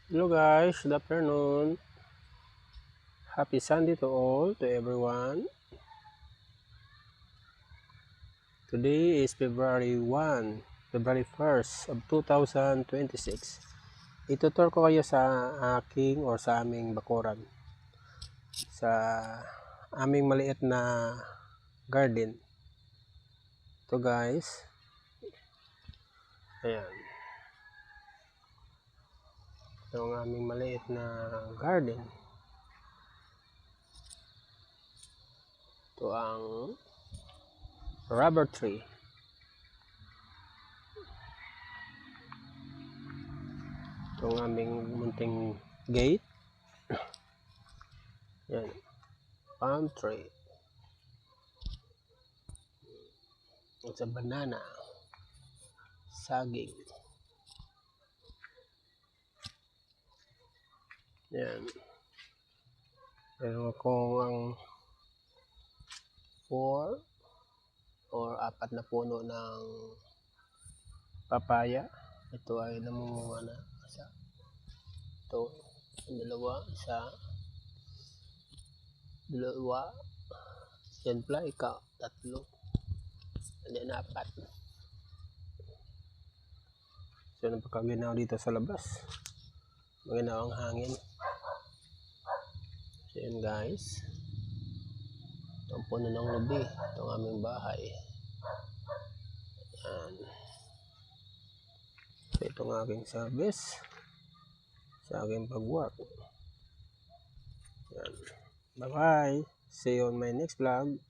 Hello guys, good afternoon. Happy Sunday to all, to everyone. Today is February 1st of 2026. Itutur ko kayo sa aking or sa aming bakuran. Sa aming maliit na garden. Ito guys. Ayan. Ito ang aming maliit na garden. Ito ang rubber tree. Ito ang aming munting gate. Yan. Palm tree. It's a banana. Saging. Yan. Meron akong ang 4 or 4 na puno ng papaya. Ito ay namunga na. Ito, dalawa. Yan pala, ikaw, 3. And then 4. So, napakaginaw dito sa labas. Maginaw ang hangin. So, yun guys. Ito ang puno ng lubi. Ito ang aming bahay. Yan. So, ito ang aking service sa aking pag-work. Yan. Bye-bye. See you on my next vlog.